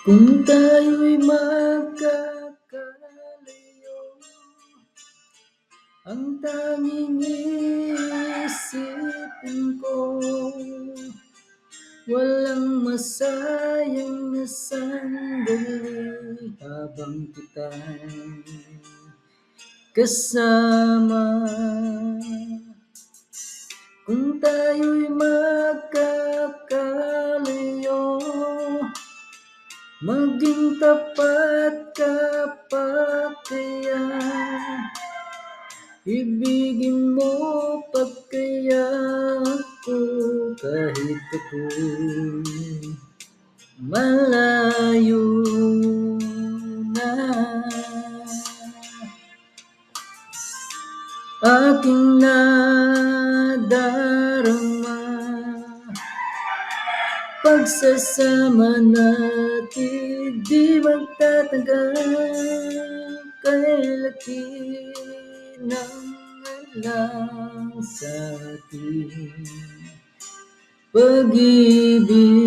Kung tayo'y magkakalayo, ang tanging iisipin ko, walang masayang na sandali habang kita'y kasama. Kung tayo'y magkakalayo, maging tapat ka pa kaya, ibigin mo pa kaya ako kahit ako'y malayo na. Aking nadarama, pagsasama natin di magtatagal, kay laki ng alang sa ating pag-ibig.